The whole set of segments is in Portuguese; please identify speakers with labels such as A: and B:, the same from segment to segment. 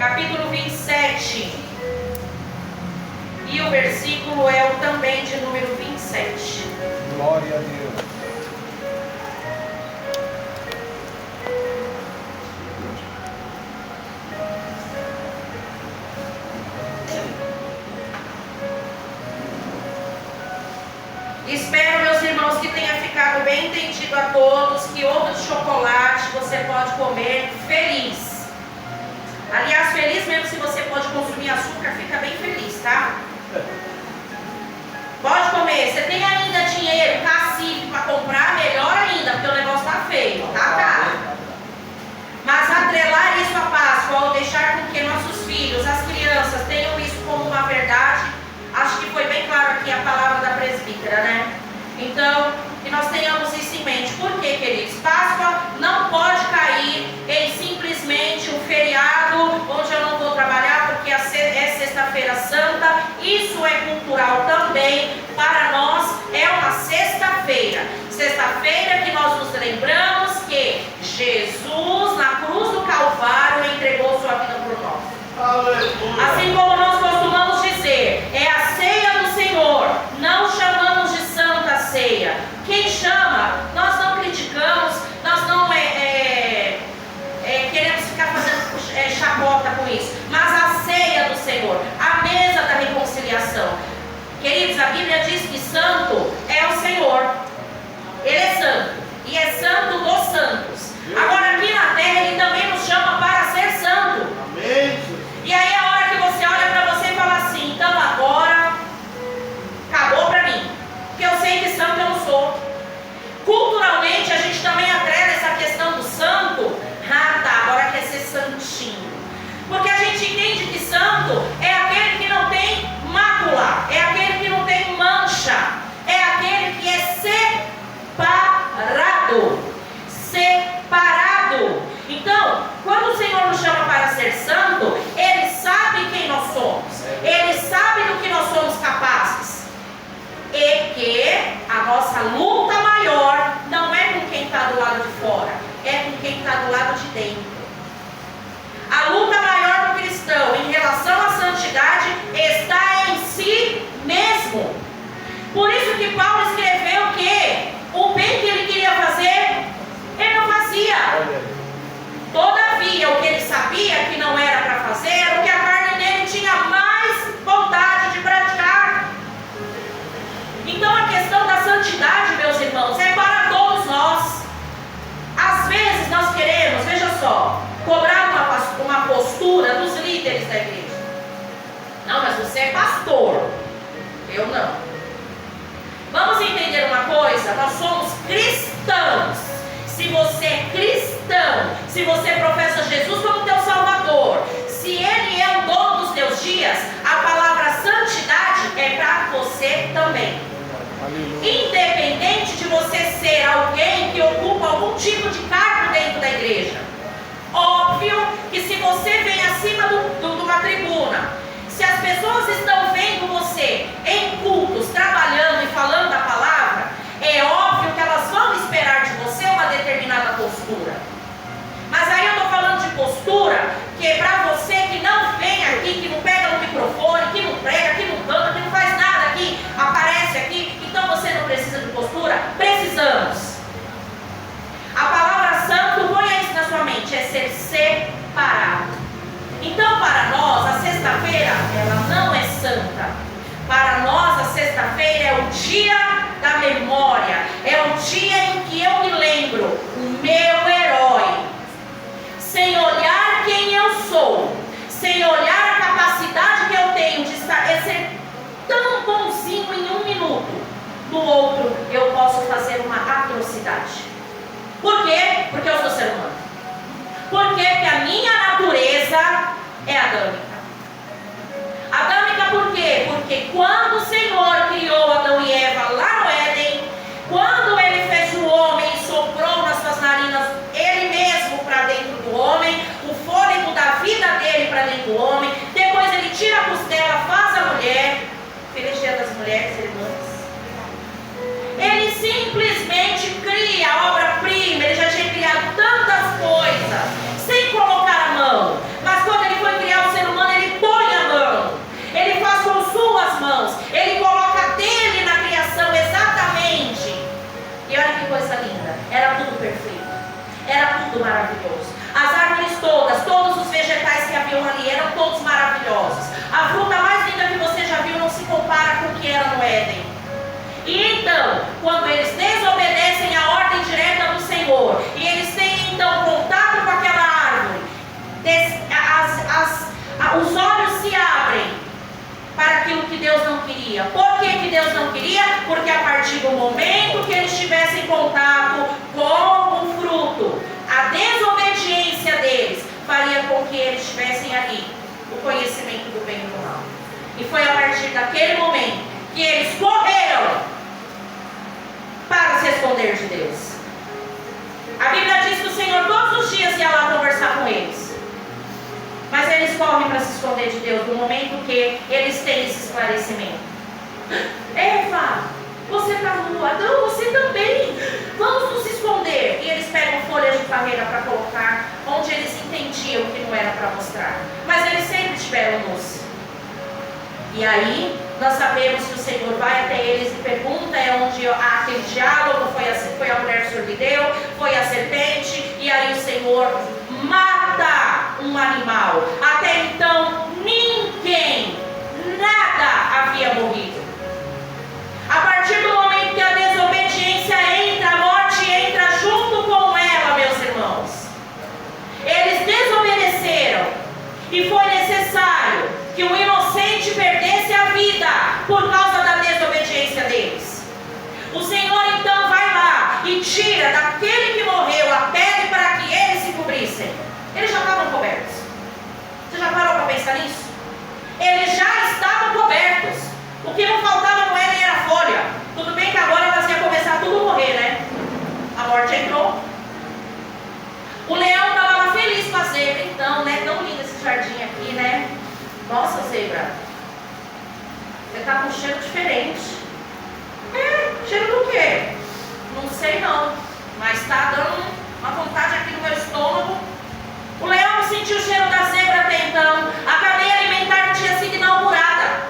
A: capítulo 27. E o versículo é o também de número 27.
B: Glória a Deus.
A: Espero, meus irmãos, que tenha ficado bem entendido a todos que ovo de chocolate você pode comer feliz. Aliás, feliz mesmo se você pode consumir açúcar, fica bem feliz, tá? Pode comer. Você tem ainda dinheiro, cacife para comprar, melhor ainda, porque o negócio tá feio, tá caro. Mas atrelar isso à Páscoa, ou deixar com que nossos filhos, as crianças, tenham isso como uma verdade, acho que foi bem claro aqui a palavra da presbítera, né? Então, que nós tenhamos isso em mente. Por quê, queridos? Páscoa não pode cair em simplesmente um feriado onde eu não vou trabalhar porque é sexta-feira santa. Isso é cultural também. Para nós é uma sexta-feira. Sexta-feira que nós nos lembramos que Jesus, na cruz do Calvário, entregou sua vida por nós. Aleluia. Assim como nós costumamos dizer, é a ceia do Senhor. Não chamamos de Santa Ceia. Quem chama, nós não criticamos, nós não queremos ficar fazendo chacota com isso. Mas a ceia do Senhor, a mesa da reconciliação. Queridos, a Bíblia diz que santo é o Senhor. Ele é santo. E é santo dos santos. Agora aqui na terra ele também nos chama para ser santo. Amém. E aí a hora que você olha para você e fala assim, então agora acabou para mim. Porque eu sei que santo eu não sou. Culturalmente a gente também atrela essa questão do santo. Ah tá, agora quer ser santinho. Porque a gente entende que santo é aquele que não tem mácula, é aquele que não tem mancha, é aquele que é separado. Separado. Então, quando o Senhor nos chama para ser santo, Ele sabe quem nós somos, Ele sabe do que nós somos capazes, e que a nossa luta maior não é com quem está do lado de fora, é com quem está do lado de dentro. A luta maior do cristão em relação à santidade está em si mesmo. Por isso que Paulo escreveu que o bem que ele queria fazer, ele não fazia. Todavia, o que ele sabia que não era para fazer, era o que a carne dele tinha mais vontade de praticar. Então a questão da santidade, meus irmãos, é para todos nós. Às vezes nós queremos, veja só, cobrar uma postura dos líderes da igreja. Não, mas você é pastor. Eu não. Vamos entender uma coisa, nós somos cristãos. Se você é cristão, se você professa Jesus como teu Salvador, se Ele é o dono dos teus dias, a palavra santidade é para você também. Aleluia. Independente de você ser alguém que ocupa algum tipo de cargo dentro da igreja. Óbvio que se você vem acima de uma tribuna, se as pessoas estão vendo você em cultos, trabalhando e falando a palavra, é óbvio que elas vão esperar de você uma determinada postura. Mas aí eu estou falando de postura que é para você que não vem aqui, que não pega no microfone, que não prega, que não canta, que não faz nada aqui, aparece aqui, então você não precisa de postura? Precisamos. A palavra santo, ponha isso na sua mente, é ser separado. Então para nós, a sexta-feira, ela não é santa. Para nós, a sexta-feira é o dia da memória, é o dia em que eu me lembro, o meu herói, sem olhar quem eu sou, sem olhar a capacidade que eu tenho de ser tão bonzinho em um minuto, no outro eu posso fazer uma atrocidade. Por quê? Porque eu sou ser humano. Por quê? Porque a minha natureza é adâmica. Adâmica por quê? Porque quando o Senhor criou Adão e Eva lá no Éden, quando Ele fez o homem e soprou nas suas narinas Ele mesmo para dentro do homem, o fôlego da vida dele para dentro do homem, depois Ele tira a costela, faz a mulher. Feliz dia das mulheres, irmãs. Ele simplesmente cria a obra-prima. Ele já tinha criado tantas coisas sem colocar a mão, mas quando Ele foi criar viu ali, eram todos maravilhosos. A fruta mais linda que você já viu não se compara com o que era no Éden. E então, quando eles desobedecem à ordem direta do Senhor, e eles têm então contato com aquela árvore, os olhos se abrem para aquilo que Deus não queria. Por que Deus não queria? Porque a partir do momento que eles tivessem contato com o fruto, a desobediência deles faria com que eles tivessem ali o conhecimento do bem e do mal. E foi a partir daquele momento que eles correram para se esconder de Deus. A Bíblia diz que o Senhor todos os dias ia lá conversar com eles. Mas eles correm para se esconder de Deus no momento que eles têm esse esclarecimento. Eva, você está nua. Não, você também. Vamos nos esconder. E eles pegam folhas de parreira para colocar onde eles entendiam que não era para mostrar. Mas eles sempre estiveram nus. E aí, nós sabemos que o Senhor vai até eles e pergunta, é onde há aquele diálogo, foi a mulher que deu, foi a serpente, e aí o Senhor mata um animal. Até então, ninguém, nada havia morrido. A partir do momento que a desobediência entra, a morte entra junto com ela, meus irmãos. Eles desobedeceram, e foi necessário que o inocente perdesse a vida por causa da desobediência deles. O Senhor então vai lá e tira daquele que morreu a pele para que eles se cobrissem. Eles já estavam cobertos. Você já parou para pensar nisso? Eles já estavam cobertos. O que não faltava no Éden era folha. Tudo bem que agora elas iam começar tudo a morrer, né? A morte entrou. O leão estava lá feliz com a zebra, então, né? Tão lindo esse jardim aqui, né? Nossa, zebra, você está com um cheiro diferente. Cheiro do quê? Não sei não, mas está dando uma vontade aqui no meu estômago. O leão não sentiu o cheiro da zebra até então. A cadeia alimentar tinha sido inaugurada.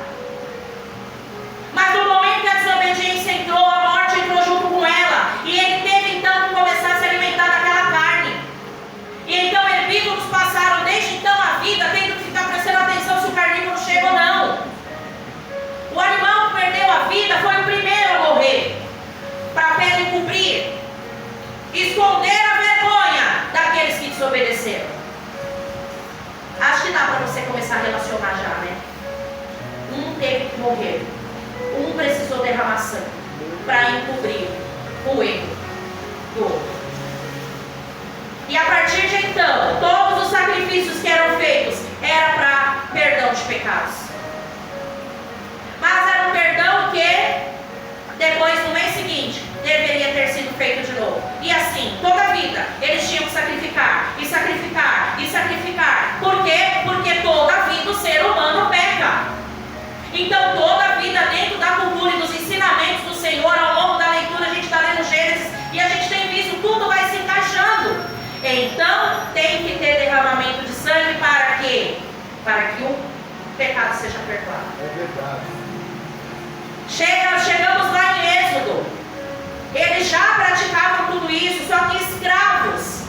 A: Mas no momento que a desobediência entrou, a morte entrou junto com ela. E ele teve então que começar a se alimentar daquela carne. E então herbívoros passaram desde então a vida tendo que ficar prestando atenção se o carnívoro chega ou não. O animal que perdeu a vida foi o primeiro a morrer, para a pele cobrir, esconder a vergonha daqueles que desobedeceram. Acho que dá para você começar a relacionar já, né? Um teve que morrer, um precisou derramar sangue para encobrir o erro do outro. E a partir de então, todos os sacrifícios que eram feitos era para perdão de pecados. Mas era um perdão que depois, no mês seguinte, deveria ter sido feito de novo. E assim, toda a vida, eles tinham que sacrificar, e sacrificar, e sacrificar. Por quê? Porque toda a vida o ser humano peca. Então toda a vida dentro da cultura e dos ensinamentos do Senhor, ao longo da leitura, a gente está lendo Gênesis, e a gente tem visto, tudo vai se encaixando. Então, tem que ter derramamento de sangue para quê? Para que o pecado seja perdoado.
B: É verdade.
A: Chegamos lá em Êxodo. Eles já praticavam tudo isso, só que escravos.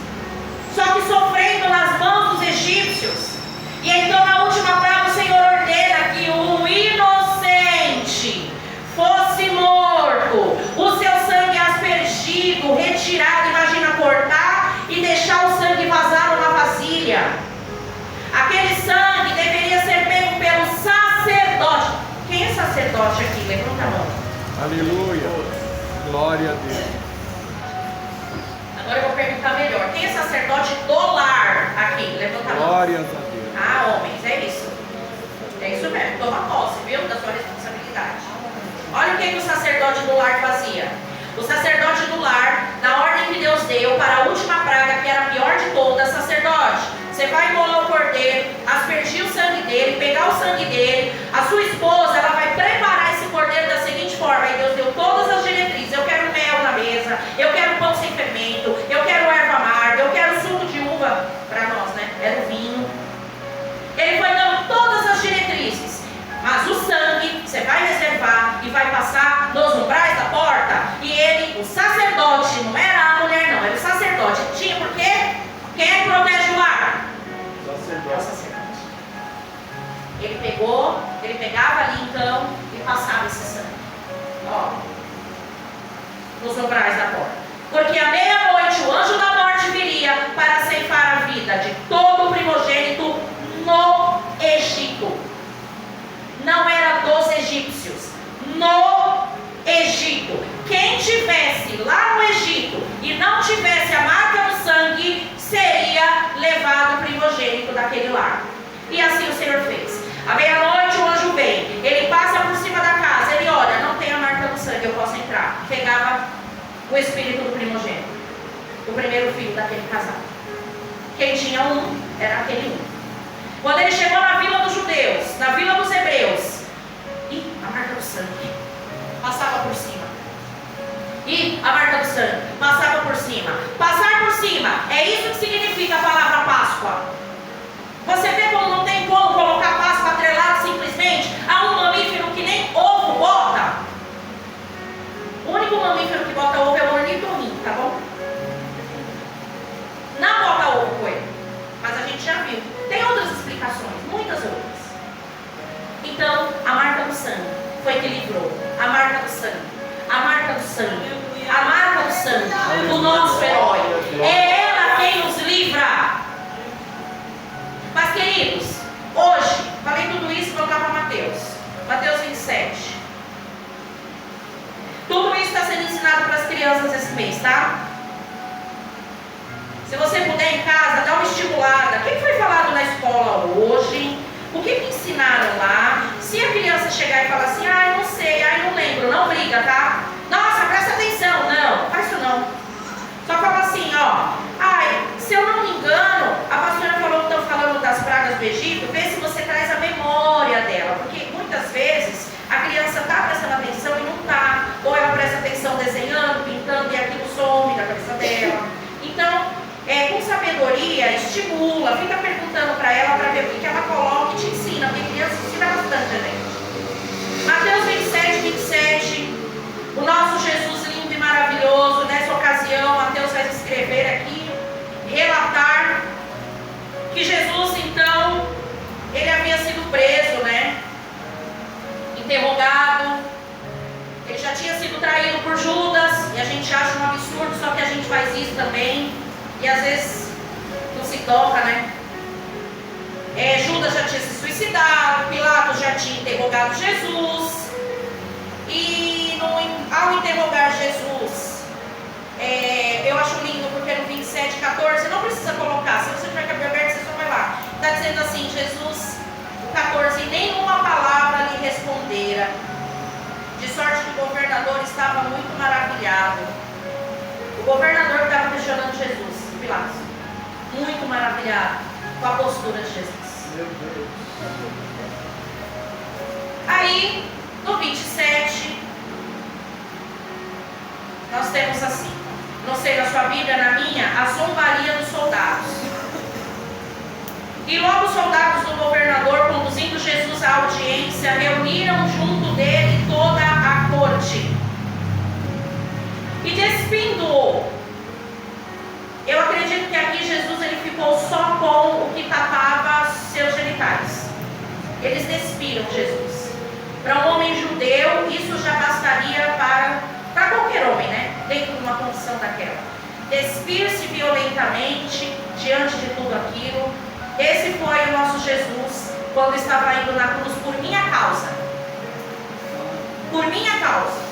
A: Só que sofrendo nas mãos dos egípcios. E então, na última praga, o Senhor ordena que o inocente fosse morto, o seu sangue aspergido, retirado, imagina cortar e deixar o sangue vazar numa vasilha. Aquele sangue deveria ser pego pelo sacerdote. Quem é sacerdote aqui? Levanta a mão.
B: Aleluia. Glória a Deus.
A: Agora eu vou perguntar melhor. Quem é sacerdote do lar aqui? Levanta a mão.
B: Glórias a Deus.
A: Ah, homens, é isso. É isso mesmo. Toma posse, viu? Da sua responsabilidade. Olha o que o sacerdote do lar fazia. O sacerdote do lar, na ordem que Deus deu para a última praga, que era a pior de todas, sacerdote, você vai imolar o cordeiro, aspergir o sangue dele, pegar o sangue dele, a sua esposa, ela vai preparar esse cordeiro da seguinte forma, e Deus deu todas as diretrizes, eu quero mel na mesa, eu quero pão sem fermento, eu quero erva amarga, eu quero suco de uva, para nós, né, era o vinho. Ele foi dando todas as diretrizes. Mas o sangue você vai reservar e vai passar nos umbrais da porta. E ele, o sacerdote, não era a mulher não, era o sacerdote. Tinha por quê? Quem é que protege o lar?
B: Sacerdote.
A: É o sacerdote. Ele pegava ali então e passava esse sangue. Ó, nos umbrais da porta. Porque à meia-noite o anjo da morte viria para ceifar a vida de todo o primogênito no Egito. Não era dos egípcios, no Egito. Quem tivesse lá no Egito e não tivesse a marca do sangue, seria levado o primogênito daquele lar. E assim o Senhor fez. À meia-noite o anjo vem, ele passa por cima da casa, ele olha, não tem a marca do sangue, eu posso entrar. Pegava o espírito do primogênito, o primeiro filho daquele casal. Quem tinha um, era aquele um. Quando ele chegou na vila dos judeus, na vila dos hebreus, a marca do sangue passava por cima. E a marca do sangue passava por cima. Passar por cima, é isso que significa a palavra Páscoa. Você vê como não tem como colocar Páscoa atrelado simplesmente a um mamífero que nem ovo bota. O único mamífero que bota ovo é o ornitorrinco, tá bom? Não bota ovo coelho, mas a gente já viu. Tem outras explicações, muitas outras. Então, a marca do sangue foi que livrou. A marca do sangue. A marca do sangue. A marca do sangue do nosso herói. É ela quem nos livra. Mas, queridos, hoje, falei tudo isso e vou voltar para Mateus. Mateus 27. Tudo isso está sendo ensinado para as crianças esse mês, tá? Se você puder em casa, dá uma estimulada. O que foi falado na escola hoje? O que ensinaram lá? Se a criança chegar e falar assim, ai, não sei, ai, não lembro, não briga, tá? Nossa, presta atenção. Não, faz isso não. Só fala assim, ó, ai, se eu não me engano, a pastora falou que estão falando das pragas do Egito, vê se você traz a memória dela, porque muitas vezes a criança está prestando atenção e não está, ou ela presta atenção desenhando, pintando e aquilo some da cabeça dela. Então, com sabedoria, estimula, fica perguntando para ela para ver o que ela coloca e te ensina, porque criança ensina bastante, gente. Mateus 27, 27, o nosso Jesus lindo e maravilhoso, nessa ocasião, Mateus vai escrever aqui, relatar que Jesus, então, ele havia sido preso, né? Interrogado, ele já tinha sido traído por Judas, e a gente acha um absurdo, só que a gente faz isso também, e às vezes não se toca, né? Judas já tinha se suicidado, Pilatos já tinha interrogado Jesus, e ao interrogar Jesus, eu acho lindo, porque no 27, 14, não precisa colocar, se você tiver que abrir aberto, você só vai lá, está dizendo assim, Jesus, 14, nenhuma palavra lhe respondera, de sorte que o governador estava muito maravilhado. O governador estava questionando Jesus, Pilatos, muito maravilhado com a postura de Jesus.
B: Meu Deus.
A: Aí, no 27, nós temos assim, não sei na sua Bíblia, na minha, a zombaria dos soldados. E logo os soldados do governador, conduzindo Jesus à audiência, reuniram junto dele toda a corte. E despindo-o, eu acredito que aqui Jesus ele ficou só com o que tapava seus genitais. Eles despiram Jesus. Para um homem judeu, isso já bastaria para qualquer homem, né? Dentro de uma condição daquela. Despir-se violentamente diante de tudo aquilo. Esse foi o nosso Jesus quando estava indo na cruz por minha causa. Por minha causa.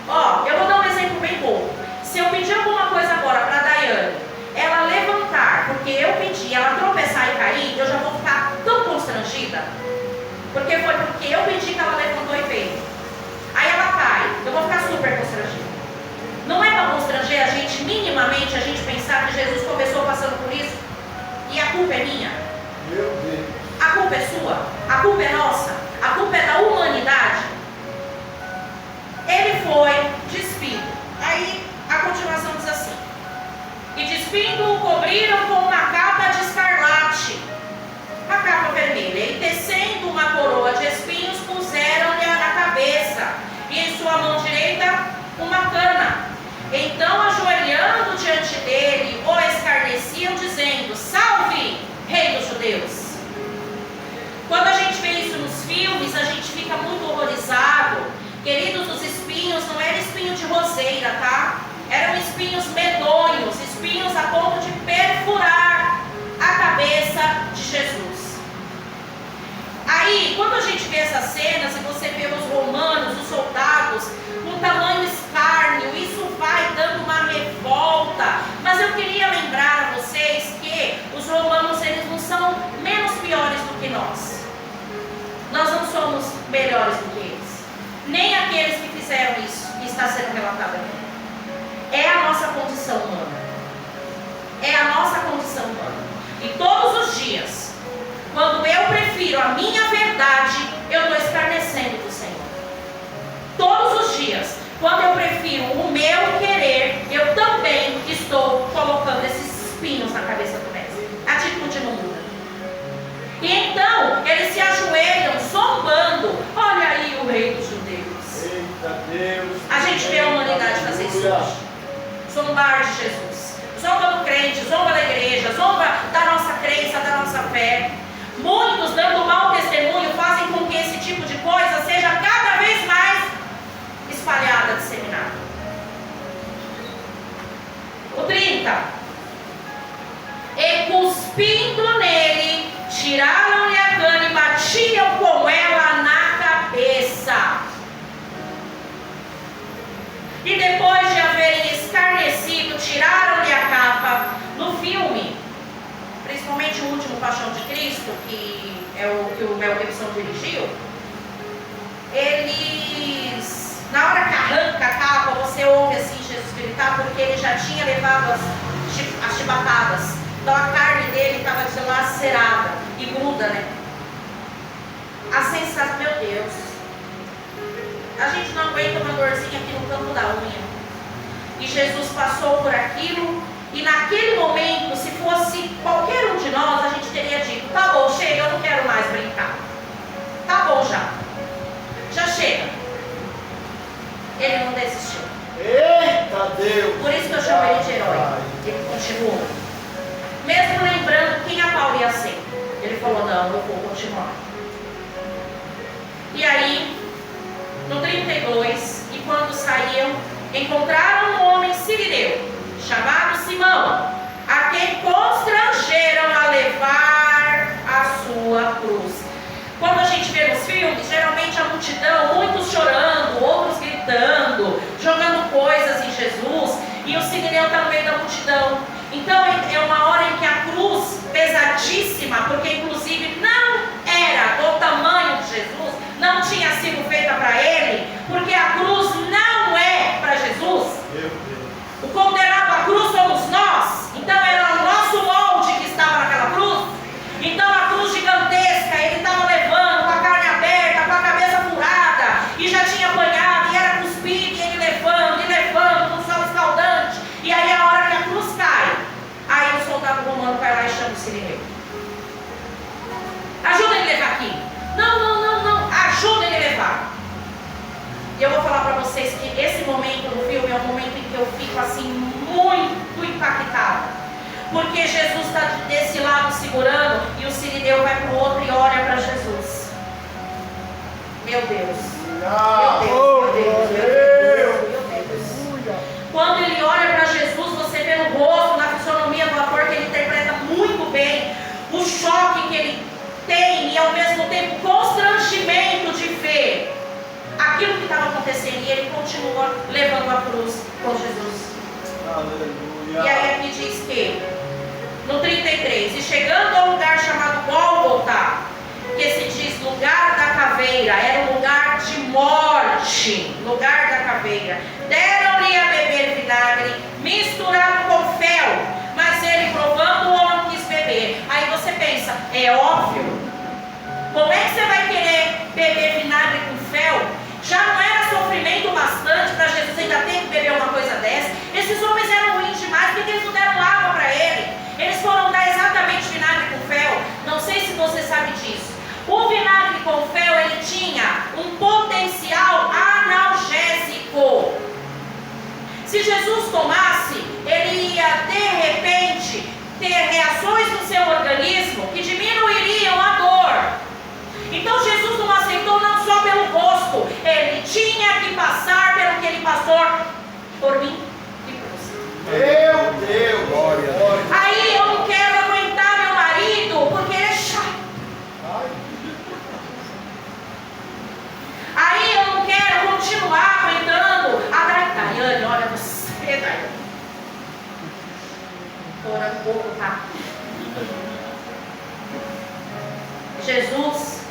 A: Ó, eu vou dar um exemplo bem bobo. Se eu pedir alguma coisa agora para a Daiane, ela levantar, porque eu pedi, ela tropeçar e cair, eu já vou ficar tão constrangida. Porque foi porque eu pedi que ela levantou e veio. Aí ela cai, eu vou ficar super constrangida. Não é para constranger a gente, minimamente, a gente pensar que Jesus começou passando por isso e a culpa é minha?
B: Meu Deus.
A: A culpa é sua? A culpa é nossa? A culpa é da humanidade? Ele foi despido. Aí a continuação diz assim: e despindo-o, cobriram com uma capa de escarlate, uma capa vermelha, e tecendo uma coroa de espinhos, puseram-lhe na cabeça, e em sua mão direita uma cana. Então, ajoelhando diante dele, o escarneciam, dizendo: salve, rei dos judeus. Quando a gente vê isso nos filmes, essas cenas e você vê os romanos, os soldados, com tamanho escárnio, isso vai dando uma revolta. Mas eu queria lembrar a vocês que os romanos, eles não são menos piores do que nós. Nós não somos melhores do que eles. Nem aqueles que fizeram isso, que está sendo relatado aqui. É a nossa condição humana. É a nossa condição humana. E todos os dias, quando eu prefiro a minha verdade, eu estou escarnecendo do Senhor. Todos os dias, quando eu prefiro o meu querer, eu também estou colocando esses espinhos na cabeça do mestre. A atitude não muda. E então, eles se ajoelham, zombando. Olha aí o rei dos judeus.
B: Eita Deus.
A: A gente vê a humanidade fazer isso hoje. Zombar de Jesus. Zomba do crente, zomba da igreja, zomba da nossa crença, da nossa fé. Muitos, dando mau testemunho, fazem com que esse tipo de coisa seja cada vez mais espalhada, disseminada. O 30. E cuspindo nele, tiraram-lhe a cana e batiam com ela na cabeça. E depois de haverem escarnecido, tiraram-lhe a capa. No filme, principalmente o último Paixão de Cristo, que é o que o Mel Gibson dirigiu, eles, na hora que arranca a capa, você ouve assim Jesus gritar, porque ele já tinha levado as chibatadas. Então a carne dele estava dilacerada e gruda, né? A sensação, meu Deus, a gente não aguenta uma dorzinha aqui no campo da unha. E Jesus passou por aquilo, e naquele momento, se fosse qualquer um de nós, a gente teria dito: tá bom, chega, eu não quero mais brincar. Tá bom já chega. Ele não desistiu.
B: Eita Deus.
A: Por isso que eu chamo ele de herói. Ele continuou. Mesmo lembrando quem a Paulo ia ser. Ele falou: não, eu vou continuar. E aí, no 32, e quando saíam, encontraram um homem sirineu, chamado Simão, a quem constrangeram a levar a sua cruz. Quando a gente vê nos filmes, geralmente a multidão, muitos chorando, outros gritando, jogando coisas em Jesus, e o sirineu está no meio da multidão. Então é uma hora em que a cruz, pesadíssima, porque inclusive não era do tamanho de Jesus, não tinha sido feita para ele, porque a cruz não é para Jesus. O condenado à cruz somos nós. Então era o nosso molde que estava naquela cruz. Então a cruz gigantesca, ele estava levando com a carne aberta, com a cabeça furada, e já tinha apanhado, e era cuspido, e ele levando, no sol escaldante. E aí a hora que a cruz cai, aí o soldado romano vai lá e chama o sirineu. Ajuda ele a levar aqui. Não, ajuda ele a levar. E eu vou falar para vocês que esse momento no filme é um momento em que eu fico assim muito impactada. Porque Jesus está desse lado segurando e o sirineu vai para o outro e olha para Jesus. Meu Deus. Meu Deus. Quando ele olha para Jesus, você vê no rosto, na fisionomia do ator, que ele interpreta muito bem o choque que ele tem e ao mesmo tempo constrangimento de ver aquilo que estava acontecendo, e ele continua levando a cruz com Jesus. Aleluia. E aí aqui diz que no 33, e chegando ao lugar chamado Gólgota, que se diz lugar da caveira, era um lugar de morte, lugar da caveira, deram-lhe a beber vinagre misturado com fel, mas ele provando não quis beber. Aí você pensa, é óbvio, como é que você vai querer beber vinagre com fel? Já não era sofrimento bastante para Jesus ainda ter que beber uma coisa dessa? Esses homens eram ruins demais, porque eles não deram água para ele. Eles foram dar exatamente vinagre com fel. Não sei se você sabe disso. O vinagre com fel, ele tinha um potencial analgésico. Se Jesus tomasse, ele ia de repente ter reações no seu organismo que diminuiriam a dor. Então Jesus não aceitou não só pelo gosto, ele tinha que passar pelo que ele passou por mim e por você.
B: Meu Deus, glória.
A: Aí eu não quero aguentar meu marido porque ele é chato. Jesus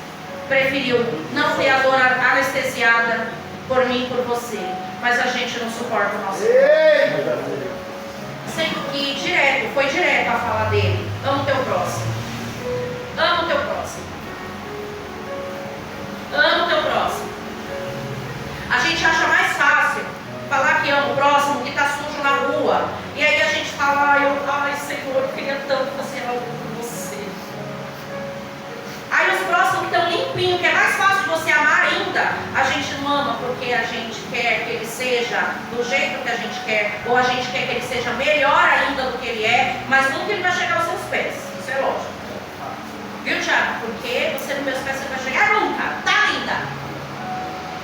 A: preferiu não ter a dor anestesiada por mim e por você, mas a gente não suporta o nosso irmão. Sendo que foi direto a fala dele: ama o teu próximo. Ama o teu próximo. Ama o teu próximo. A gente acha mais fácil falar que ama o próximo que está sujo na rua. E aí a gente fala: ai Senhor, eu queria tanto fazer algo por você. Aí os próximos que estão limpinhos, que é mais fácil de você amar ainda, a gente não ama porque a gente quer que ele seja do jeito que a gente quer, ou a gente quer que ele seja melhor ainda do que ele é, mas nunca ele vai chegar aos seus pés. Isso é lógico. Viu, Thiago? Porque você nos meus pés você vai chegar nunca. Tá linda.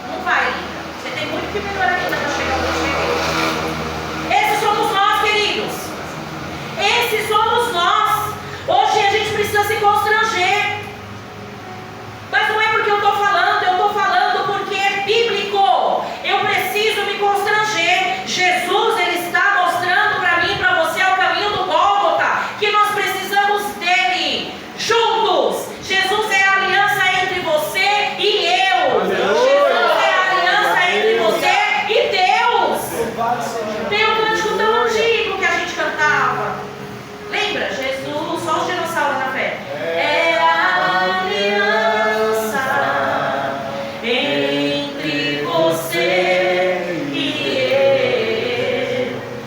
A: Não vai, linda. Você tem muito que melhorar ainda para chegar onde eu cheguei. Esses somos nós, queridos. Esses somos nós. Hoje a gente precisa se constranger. Mas não é porque eu estou falando porque é bíblico. Eu preciso me constranger. Jesus, ele está mostrando para mim e para você o caminho do Gólgota, que nós precisamos dele juntos. Jesus é a aliança entre você e eu.
B: Aleluia.
A: Jesus é a aliança entre você e Deus. Tem um cântico tão antigo que a gente cantava. Lembra? Jesus, só os dinossauros na fé. É a aliança entre você e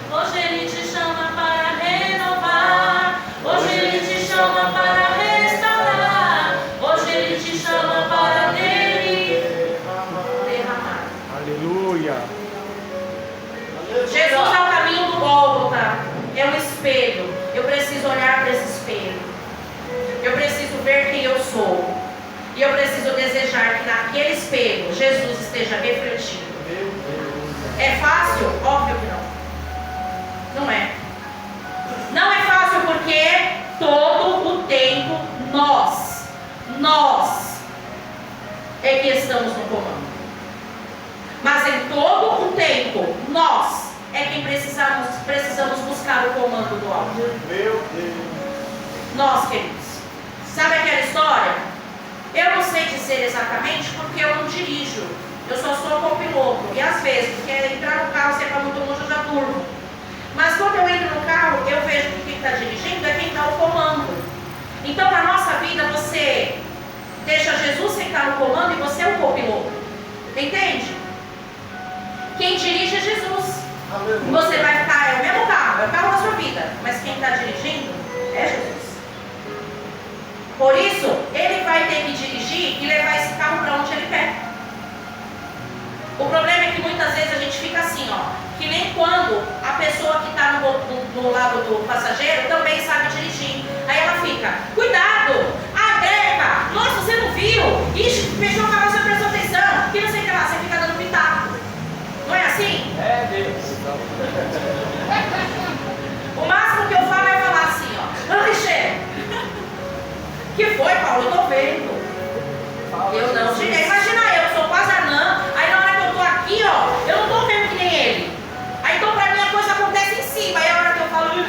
A: eu. Hoje ele te chama para renovar. Hoje ele te chama para restaurar. Hoje ele te chama para nele derramar.
B: Aleluia.
A: Jesus é o caminho do Gólgota, é um espelho. Eu preciso olhar para esse espelho. Eu preciso ver quem eu sou. E eu preciso desejar que naquele espelho Jesus esteja refletindo. É fácil? Óbvio que não. Não é. Não é fácil porque todo o tempo nós é que estamos no comando. Mas em todo o tempo nós é quem precisamos buscar o comando do alto.
B: Meu Deus.
A: Nós, queridos. Sabe aquela história? Eu não sei dizer exatamente porque eu não dirijo. Eu só sou copiloto. E às vezes, porque entrar no carro, se é para muito longe, eu já durmo. Mas quando eu entro no carro, eu vejo que quem está dirigindo é quem dá o comando. Então, na nossa vida, você deixa Jesus sentar no comando e você é o copiloto. Entende? Quem dirige é Jesus. Você vai ficar, é o mesmo carro, é o carro da sua vida, mas quem está dirigindo é Jesus. Por isso, ele vai ter que dirigir e levar esse carro para onde ele quer. O problema é que muitas vezes a gente fica assim, ó, que nem quando a pessoa que está no lado do passageiro também sabe dirigir. Aí ela fica, cuidado, a breca, nossa, você não viu? Ixi, fechou o carro, você prestou atenção, que não sei o que lá, você fica dando pitaco. Não é assim?
B: É Deus.
A: O máximo que eu falo é falar assim, ó, ai, chefe, que foi, Paulo? Eu tô vendo. Eu não girei. Imagina eu sou quase anã, aí na hora que eu tô aqui, ó, eu não tô vendo que nem ele. Aí então pra mim a coisa acontece em cima, aí a hora que eu falo,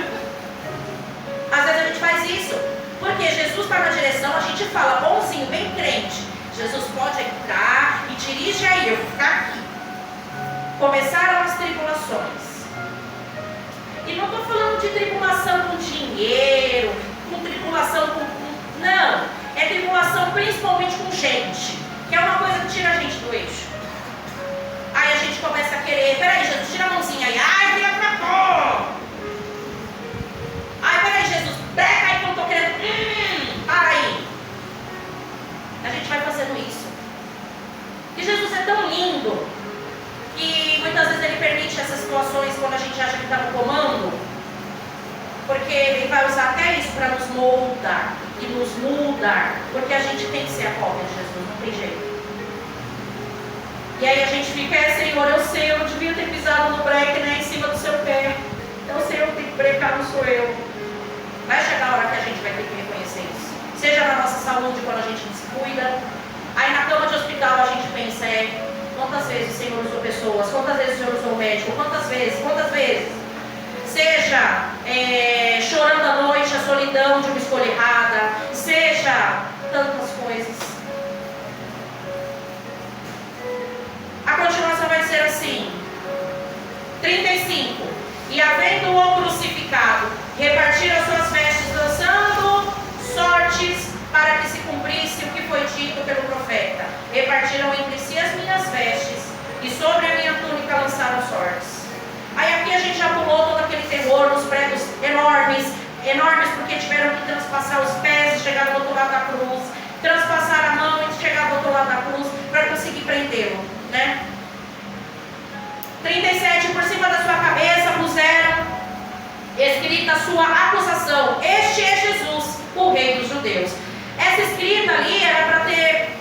A: às vezes a gente faz isso, porque Jesus está na direção, a gente fala, bonzinho, bem crente, Jesus pode entrar e dirige aí, eu vou ficar aqui. Começaram as tribulações. E não estou falando de tribulação com dinheiro, com tribulação com... Não, é tribulação principalmente com gente, que é uma coisa que tira a gente do eixo. Aí a gente começa a querer, peraí, Jesus, tira a mãozinha aí, ai, vira pra cá. Ai, peraí, Jesus, breca aí que eu não estou querendo, para aí. A gente vai fazendo isso. E Jesus é tão lindo, que muitas vezes ele permite essas situações quando a gente acha que está no comando, porque ele vai usar até isso para nos moldar e nos mudar, porque a gente tem que ser a cópia de Jesus, não tem jeito. E aí a gente fica, Senhor, eu sei, eu não devia ter pisado no breque, né, em cima do seu pé. Eu sei, eu tenho que brecar, não sou eu. Vai chegar a hora que a gente vai ter que reconhecer isso. Seja na nossa saúde, quando a gente descuida. Aí na cama de hospital a gente pensa, quantas vezes o Senhor usou pessoas, quantas vezes o Senhor usou o médico, quantas vezes. Seja chorando à noite a solidão de uma escolha errada, seja tantas coisas. A continuação vai ser assim: 35. E havendo-o crucificado, repartiram as suas vestes, lançando sortes para que se cumprisse o que foi dito pelo profeta. Repartiram entre si as minhas vestes, e sobre a minha túnica lançaram sortes. Aí aqui a gente já pulou todo aquele terror nos pregos enormes porque tiveram que transpassar os pés e chegar do outro lado da cruz, transpassar a mão e chegar do outro lado da cruz para conseguir prendê-lo, né? 37, por cima da sua cabeça puseram escrita a sua acusação: este é Jesus, o rei dos judeus. Essa escrita ali era para ter,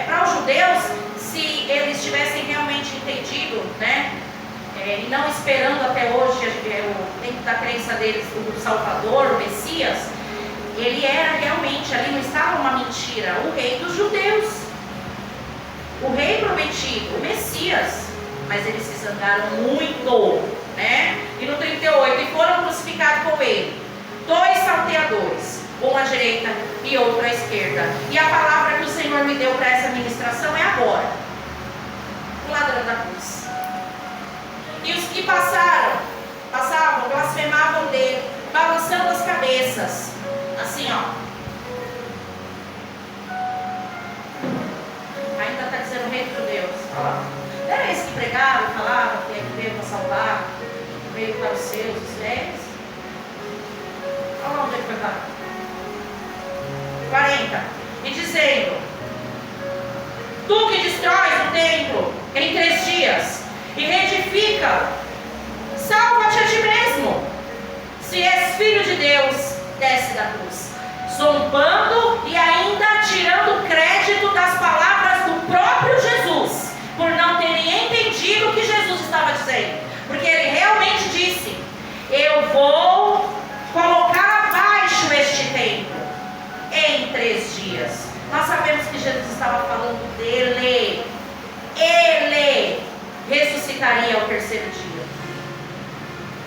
A: para os judeus, se eles tivessem realmente entendido, né? E não esperando até hoje, dentro da crença deles, o Salvador, o Messias, ele era realmente, ali não estava uma mentira, o rei dos judeus, o rei prometido, o Messias. Mas eles se zangaram muito, né? E no 38, e foram crucificados com ele 2 salteadores, um à direita e outro à esquerda. E a palavra que o Senhor me deu para essa ministração é agora: o ladrão da cruz. E os que passavam, blasfemavam dele, balançando as cabeças, assim, ó. Ainda está dizendo rei dos judeus. Olha lá. Era esse que pregava e falava que veio para salvar, que veio para os seus, os fiéis. Olha lá onde ele foi parar. 40. E dizendo: tu que destróis o templo em 3 dias e reedifica, salva-te a ti mesmo. Se és filho de Deus, desce da cruz. Zombando e ainda tirando crédito das palavras do próprio Jesus, por não terem entendido o que Jesus estava dizendo. Porque ele realmente disse: eu vou colocar abaixo este templo em 3 dias. Nós sabemos que Jesus estava falando dele. Ele ressuscitaria ao 3º dia.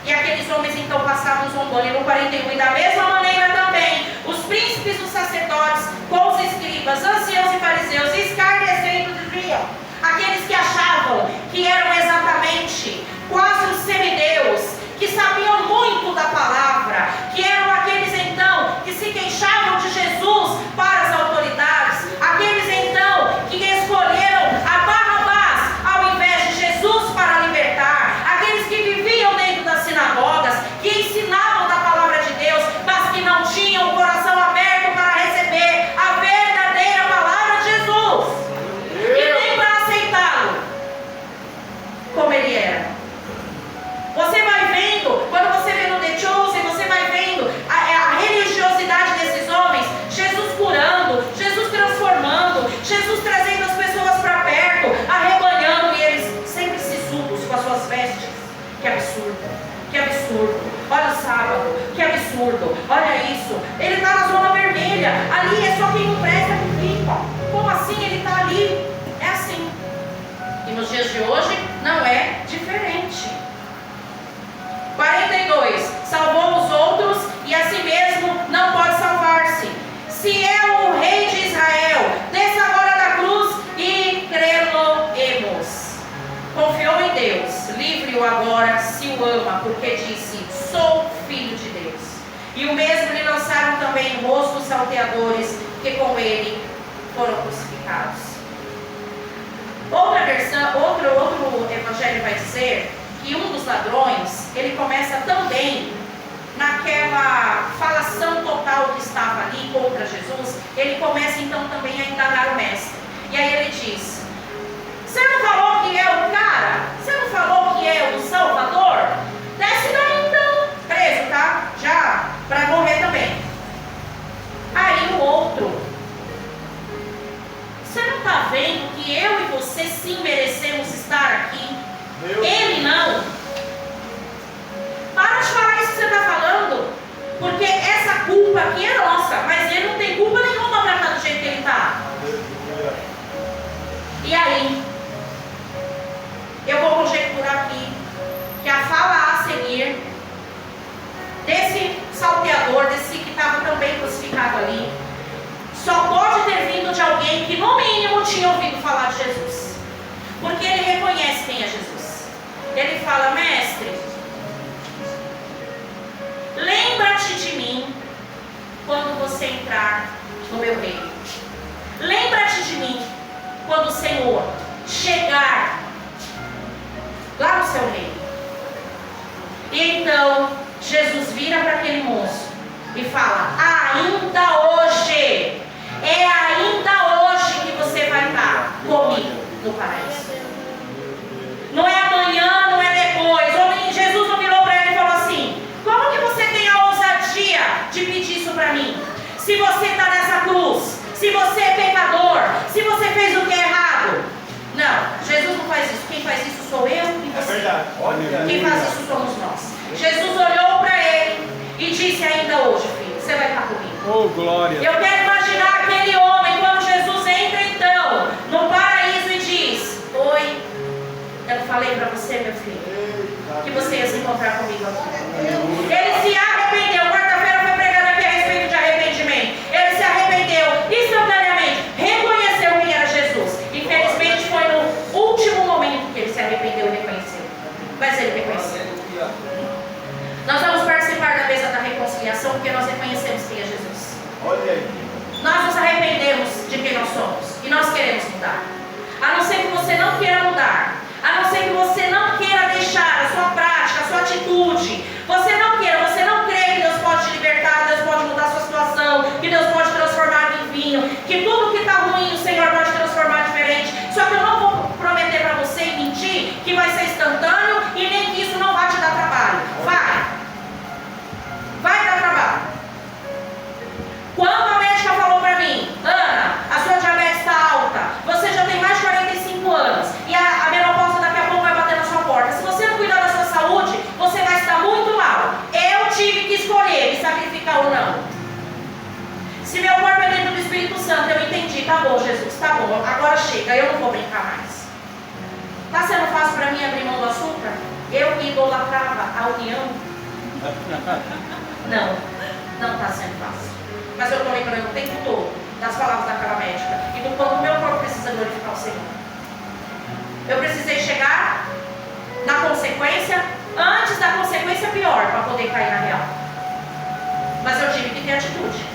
A: E aqueles homens então passavam zombando. E no 41, e da mesma maneira também os príncipes dos sacerdotes, com os escribas, anciãos e fariseus, escarnecendo, diziam: aqueles que achavam que eram exatamente quase os semideus, que sabiam muito da palavra, que eram aqueles então que se queixavam de Jesus para as autoridades, aqueles então que escolheram a Barrabás ao invés de Jesus para libertar, aqueles que viviam dentro das sinagogas, que ensinavam da palavra de Deus, mas que não tinham o coração aberto para receber a verdadeira palavra de Jesus, e nem para aceitá-lo como ele era. Você vai vendo, quando você vê no The Chosen, você vai vendo a religiosidade desses homens, Jesus curando, Jesus transformando, Jesus trazendo as pessoas para perto, arrebanhando, e eles sempre sisudos com as suas vestes. Que absurdo, que absurdo. Olha o sábado, que absurdo. Olha isso, ele está na zona vermelha, ali é só quem não presta que fica. Como assim ele está ali? É assim. E nos dias de hoje não é diferente. 42. Salvou os outros e a si mesmo não pode salvar-se. Se é o rei de Israel, desça agora da cruz e crê-lo-emos. Confiou em Deus, livre-o agora se o ama, porque disse: sou filho de Deus. E o mesmo lhe lançaram também em rosto os salteadores que com ele foram crucificados. Outra versão, outro evangelho vai dizer que um dos ladrões, ele começa também naquela falação total que estava ali contra Jesus, ele começa então também a indagar o mestre. E aí ele diz: você não falou que é o cara? Você não falou que é o Salvador? Desce daí então, preso, tá? Já, para morrer também. Aí o outro: você não está vendo que eu e você sim merecemos estar aqui? Ele não. Para de falar isso que você está falando, porque essa culpa aqui é nossa, mas ele não tem culpa nenhuma para estar do jeito que ele está. E aí, eu vou conjecturar aqui que a fala a seguir desse salteador, desse que estava também crucificado ali, só ouvido de alguém que no mínimo tinha ouvido falar de Jesus. Porque ele reconhece quem é Jesus. Ele fala: mestre, lembra-te de mim quando você entrar no meu reino. Lembra-te de mim quando o Senhor chegar lá no seu reino. E então Jesus vira para aquele moço e fala: ainda hoje, é ainda hoje que você vai estar comigo no paraíso. Não é amanhã, não é depois. Jesus não virou para ele e falou assim: como que você tem a ousadia de pedir isso para mim? Se você está nessa cruz, se você é pecador, se você fez o que é errado. Não, Jesus não faz isso. Quem faz isso sou eu e você.
B: É verdade.
A: Quem faz isso somos nós. Jesus olhou para ele e disse: ainda hoje, filho, você vai estar comigo.
B: Oh, glória.
A: Eu quero imaginar aquele homem quando Jesus entra então no paraíso e diz: oi, eu falei para você, meu filho, que você ia se encontrar comigo aqui. Ele se arrependeu. Quarta-feira foi pregado aqui a respeito de arrependimento. Ele se arrependeu instantaneamente, reconheceu quem era Jesus. Infelizmente foi no último momento que ele se arrependeu e reconheceu. Mas ele reconheceu. Nós vamos participar da mesa da reconciliação porque nós reconhecemos quem é Jesus.
B: Olha aí.
A: Nós nos arrependemos de quem nós somos e nós queremos mudar. A não ser que você não queira mudar, a não ser que você não queira deixar a sua prática, a sua atitude, você não crê que Deus pode te libertar, Deus pode mudar a sua situação, que Deus pode transformar em vinho, que tudo que está ruim o Senhor pode transformar diferente. Só que eu não vou prometer para você e mentir que vai ser instantâneo e nem que isso não vai te dar trabalho. Vai dar trabalho. Quando a médica falou para mim: Ana, a sua diabetes está alta, você já tem mais de 45 anos e a menopausa daqui a pouco vai bater na sua porta. Se você não cuidar da sua saúde, você vai estar muito mal. Eu tive que escolher me sacrificar ou não. Se meu corpo é dentro do Espírito Santo, eu entendi: tá bom, Jesus, tá bom, agora chega, eu não vou brincar mais. Está sendo fácil para mim abrir mão do açúcar? Eu que idolatrava a união? Não está sendo fácil. Mas eu estou lembrando o tempo todo das palavras daquela médica e do quanto o meu corpo precisa glorificar o Senhor. Eu precisei chegar na consequência, antes da consequência pior, para poder cair na real. Mas eu tive que ter atitude.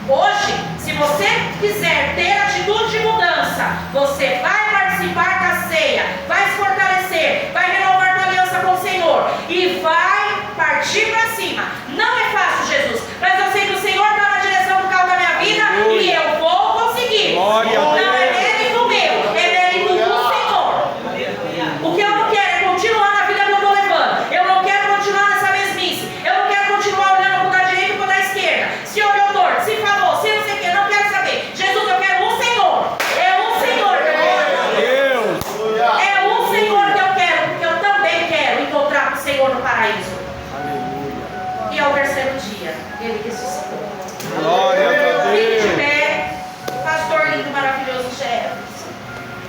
A: Hoje, se você quiser ter atitude de mudança, você vai participar da ceia, vai se fortalecer, vai renovar tua aliança com o Senhor e vai partir para cima. Não é fácil, Jesus, mas eu sei que o Senhor está na direção do carro da minha vida. Aleluia. E eu vou conseguir.
B: Glória.
A: Não é mérito meu, é mérito do Senhor. O que eu não quero é continuar na vida que eu estou levando. Eu não quero continuar nessa mesmice. Eu não quero continuar olhando para a direita e para a esquerda. Se olhou torto, se falou, se não sei o que, não quero saber. Jesus, eu quero um Senhor. É um Senhor que eu quero. É um Senhor que eu quero, porque eu também quero encontrar com o Senhor no paraíso.
B: Aleluia.
A: E ao terceiro dia, ele ressuscitou.
B: Glória